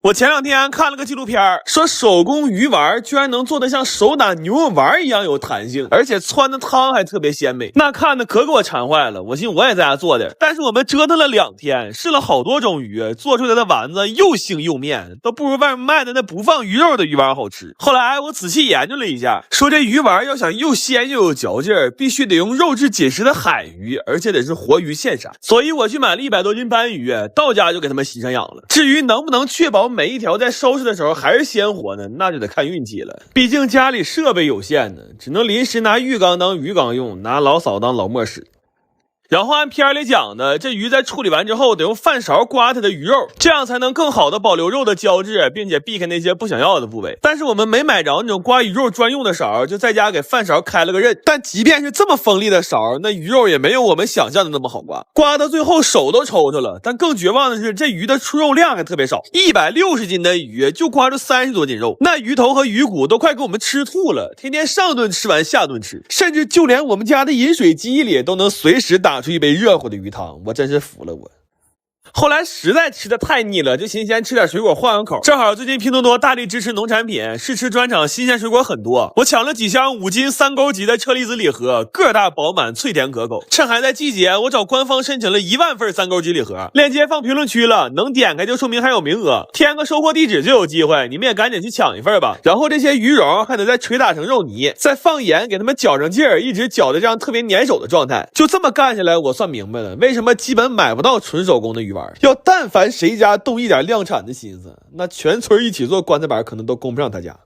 我前两天看了个纪录片，说手工鱼丸居然能做得像手打牛肉丸一样有弹性，而且汆的汤还特别鲜美，那看的可给我馋坏了。我寻我也在家做点，但是我们折腾了2天，试了好多种鱼，做出来的丸子又腥又面，都不如外面卖的那不放鱼肉的鱼丸好吃。后来我仔细研究了一下，说这鱼丸要想又鲜又有嚼劲，必须得用肉质紧实的海鱼，而且得是活鱼现杀。所以我去买了100多斤斑鱼，到家就给他们洗上养了。至于能不能确保每一条在收拾的时候还是鲜活呢，那就得看运气了。毕竟家里设备有限呢，只能临时拿浴缸当鱼缸用，拿老嫂当老磨使。然后按片里讲的，这鱼在处理完之后得用饭勺刮它的鱼肉，这样才能更好的保留肉的胶质，并且避开那些不想要的部位。但是我们没买着那种刮鱼肉专用的勺，就在家给饭勺开了个刃。但即便是这么锋利的勺，那鱼肉也没有我们想象的那么好刮，刮到最后手都抽抽了。但更绝望的是，这鱼的出肉量还特别少，160斤的鱼就刮出30多斤肉，那鱼头和鱼骨都快给我们吃吐了，天天上顿吃完下顿吃，甚至就连我们家的饮水机里都能随时打出一杯热乎的鱼汤，我真是服了我。后来实在吃的太腻了，就寻思先吃点水果换换口。正好最近拼多多大力支持农产品，试吃专场新鲜水果很多，我抢了几箱5斤3勾级的车厘子礼盒，个大饱满，脆甜可口。趁还在季节，我找官方申请了1万份3勾级礼盒，链接放评论区了，能点开就说明还有名额，填个收货地址就有机会，你们也赶紧去抢一份吧。然后这些鱼蓉还得再捶打成肉泥，再放盐给它们搅上劲儿，一直搅的这样特别粘手的状态。就这么干下来，我算明白了为什么基本买不到纯手工的鱼丸。要但凡谁家动一点量产的心思，那全村一起做棺材板可能都供不上他家。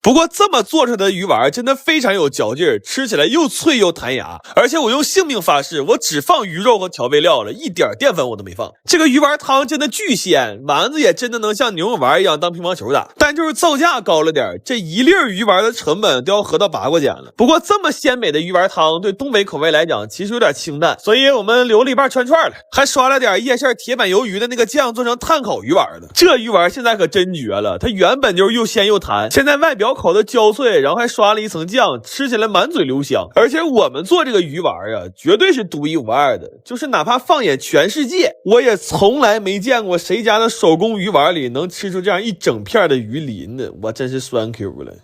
不过这么做出来的鱼丸真的非常有嚼劲儿，吃起来又脆又弹牙，而且我用性命发誓，我只放鱼肉和调味料了，一点淀粉我都没放。这个鱼丸汤真的巨鲜，丸子也真的能像牛肉丸一样当乒乓球打，但就是造价高了点，这1粒鱼丸的成本都要合到8块钱了。不过这么鲜美的鱼丸汤对东北口味来讲其实有点清淡，所以我们留了一半串串了，还刷了点夜市铁板鱿鱼的那个酱做成炭烤鱼丸了。这鱼丸现在可真绝了，它原本就是又鲜又弹，现在外表烤的焦脆，然后还刷了一层酱，吃起来满嘴留香。而且我们做这个鱼丸啊，绝对是独一无二的，就是哪怕放眼全世界，我也从来没见过谁家的手工鱼丸里能吃出这样一整片的鱼鳞的，我真是酸 Q 了。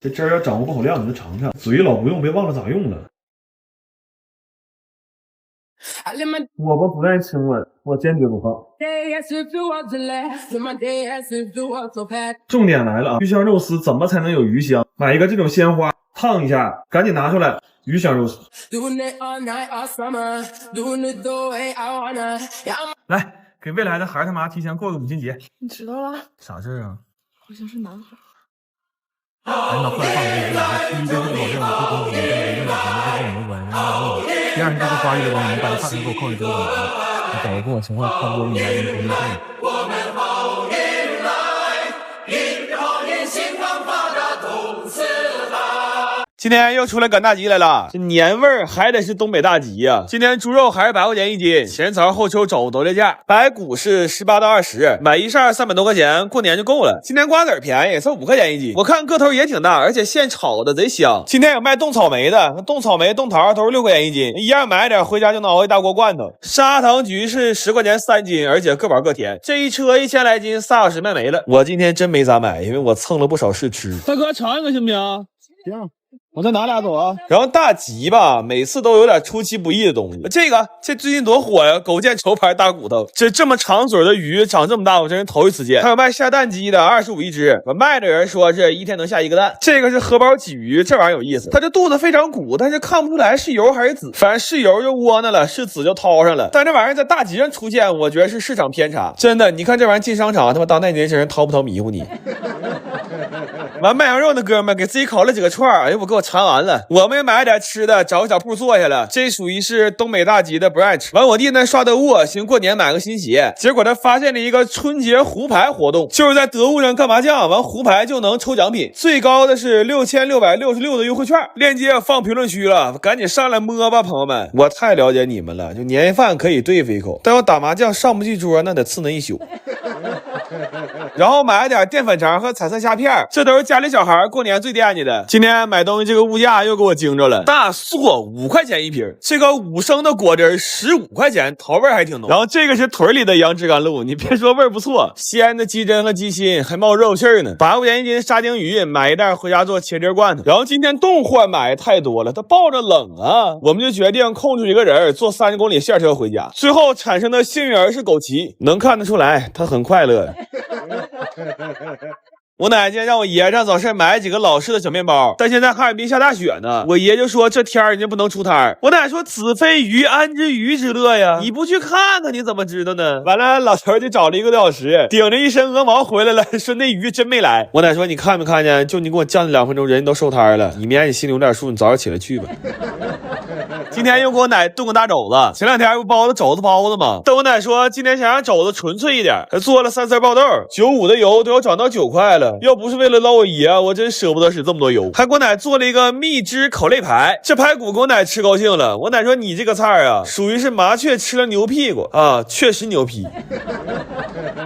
这汁儿要掌握不好量，你就尝尝，嘴老不用，别忘了咋用了。我不带亲吻，我坚决不放。重点来了啊！鱼香肉丝怎么才能有鱼香？买一个这种鲜花，烫一下，赶紧拿出来，鱼香肉丝。来，给未来的孩儿他妈提前过个母亲节。你知道了？啥事儿啊？好像是男孩。哎呀妈，快放个第一个是保证不公平，跟别的男的跟我没关系。第二是这个花艺的东西，你把它给我扣一丢了。你找个跟我情况差不多，你来一个我们好运来，迎好运心方发的动次来。今天又出来赶大集来了，这年味儿还得是东北大集呀。今天猪肉还是8块钱1斤，前槽后抽肘都这价，白骨是18到20，买一扇300多块钱，过年就够了。今天瓜子便宜，才5块钱1斤，我看个头也挺大，而且现炒的贼香。今天有卖冻草莓的，冻草莓、冻桃都是6块钱1斤，一样买点回家就熬一大锅罐头。砂糖橘是10块钱3斤，而且各玩各甜，这一车1000来斤，3小时卖没了。我今天真没咋买，因为我蹭了不少试吃。大哥尝一个行不行？行。我再拿俩走啊。然后大吉吧，每次都有点出其不意的东西。这最近多火呀，狗见愁牌大骨头。这么长嘴的鱼长这么大，我真是头一次见。还有卖下蛋鸡的，25一只，我卖的人说是一天能下1个蛋。这个是荷包鲫鱼，这玩意儿有意思，它这肚子非常鼓，但是看不出来是油还是籽，反正是油就窝囊了，是籽就掏上了。但这玩意儿在大集上出现，我觉得是市场偏差。真的，你看这玩意儿进商场，他妈当代年轻人掏不掏迷糊你？完卖羊肉的哥们给自己烤了几个串儿，哎呦我给我馋完了。我们也买了点吃的，找个小铺坐下了。这属于是东北大集的 brunch。完我弟那刷得物，寻过年买个新鞋，结果他发现了一个春节胡牌活动，就是在得物上干麻将，完胡牌就能抽奖品，最高的是6666的优惠券，链接放评论区了，赶紧上来摸吧，朋友们。我太了解你们了，就年夜饭可以对付一口，但要打麻将上不去桌，那得刺那一宿。然后买了点淀粉肠和彩色虾片，这都是家里小孩过年最惦记的。今天买东西这个物价又给我惊着了，大硕5块钱一瓶，这个5升的果汁15块钱，头味还挺浓。然后这个是屯里的杨枝甘露，你别说味儿不错，鲜的鸡胗和鸡心还冒肉馅呢。8块钱一斤沙丁鱼，买一袋回家做茄汁罐头。然后今天冻货买太多了，它抱着冷啊，我们就决定空出一个人坐30公里线车回家。最后产生的幸运儿是枸杞，能看得出来他很快乐。我奶今天让我爷上早市买几个老式的小面包，但现在哈尔滨下大雪呢，我爷就说这天人家不能出摊儿。我奶说子非鱼安知鱼之乐呀，你不去看看你怎么知道呢？完了老头就找了1个多小时，顶着一身鹅毛回来了，说那鱼真没来。我奶说你看没看见，就你给我降了2分钟，人都收摊了，你明天你心里有点数，你早点起来去吧。今天又给我奶炖个大肘子，前2天不包的肘子包子吗？但我奶说今天想让肘子纯粹一点，还做了3丝爆豆，95的油都要涨到9块了。要不是为了捞我爷，我真舍不得使这么多油。还给我奶做了一个蜜汁烤肋排，这排骨给我奶吃高兴了。我奶说你这个菜啊，属于是麻雀吃了牛屁股啊，确实牛批。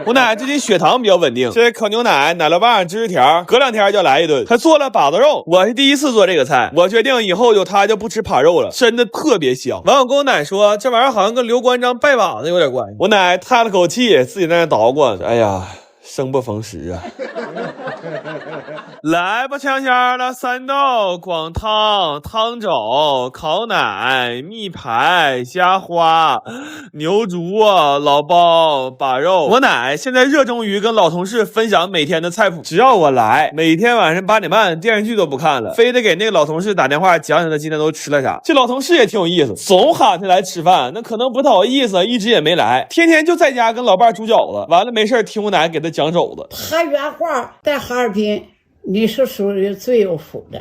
我奶最近血糖比较稳定，这烤牛奶、奶酪棒、芝士条，隔2天就来一顿。还做了把子肉，我是第一次做这个菜，我决定以后有它就不吃扒肉了，真的特别香。完我跟我奶说，这玩意儿好像跟刘关张拜把子有点关系。我奶叹了口气，自己在那捣鼓，哎呀，生不逢时啊。来吧，香香的3道广汤、汤肘、烤奶、蜜排、虾花、牛竹、老包、把肉。我奶现在热衷于跟老同事分享每天的菜谱，只要我来，每天晚上8点半电视剧都不看了，非得给那个老同事打电话讲讲他今天都吃了啥。这老同事也挺有意思，总喊他来吃饭，那可能不太好意思，一直也没来，天天就在家跟老伴煮饺子，完了没事听我奶给他讲肘子。他原话在哈尔滨你是属于最有福的，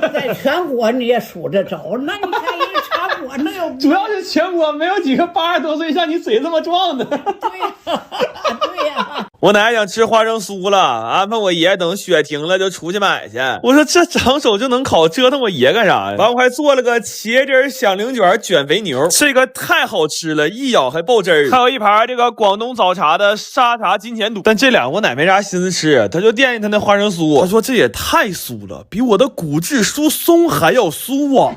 在全国你也数着着。那你看人全国能有？主要是全国没有几个80多岁像你嘴这么壮的。对呀，对呀。我奶想吃花生酥了，安排我爷等雪停了就出去买去。我说这长手就能烤，折腾我爷干啥呀？完我还做了个茄汁响铃卷卷肥牛，这个太好吃了，一咬还爆汁儿。还有一盘这个广东早茶的沙茶金钱肚，但这俩我奶没啥心思吃，他就惦记他那花生酥，他说这也太酥了，比我的骨质疏松还要酥啊。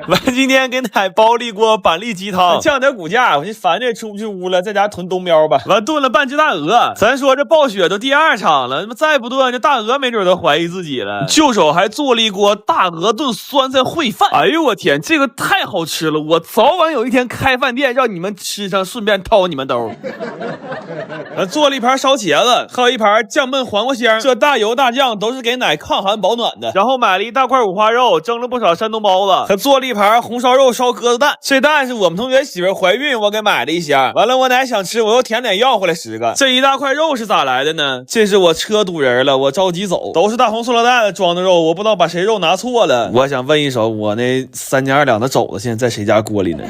完今天给奶包了一锅板栗鸡汤，降点骨架，我就烦这出不去屋了，在家囤冬喵吧。完炖了半只大鹅，咱说这暴雪都第2场了，再不炖这大鹅没准都怀疑自己了。就手还做了一锅大鹅炖酸菜烩饭，哎呦我天，这个太好吃了，我早晚有一天开饭店让你们吃上，顺便掏你们兜。做了一盘烧茄子，还有一盘酱焖黄瓜香，这大油大酱都是给奶抗寒保暖的。然后买了一大块五花肉，蒸了不少山东包子，还做了一盘红烧肉烧鸽子蛋。这蛋是我们同学媳妇怀孕我给买了一箱，完了我奶想吃，我又舔脸要回来10个。这一大块肉是咋来的呢？这是我车堵人了，我着急走，都是大红塑料袋装的肉，我不知道把谁肉拿错了。我想问一手，我那3斤2两的肘子现在在谁家锅里呢？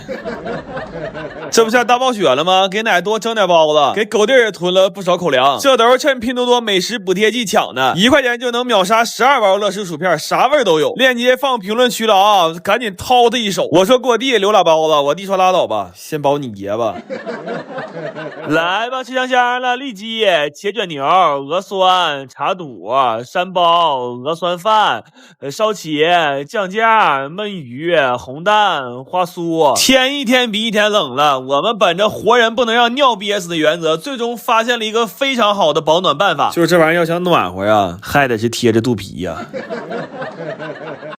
这不是大暴雪了吗？给奶多蒸点包子，给狗弟也囤了不少口粮，这都是趁拼多多美食补贴季抢的，1块钱就能秒杀12包乐事薯片，啥味都有。链接放评论区了啊，赶紧掏他一手。我说给我弟留俩包子，我弟说拉倒吧，先包你爷吧。来吧，吃香香了，里脊、茄卷牛、鹅酸、茶肚、山包、鹅酸饭、烧茄、酱架、焖鱼、红蛋、花酥。天一天比一天冷了，我们本着活人不能让尿憋死的原则，最终发现了一个非常好的保暖办法，就是这玩意儿要想暖和呀，还得是贴着肚皮呀。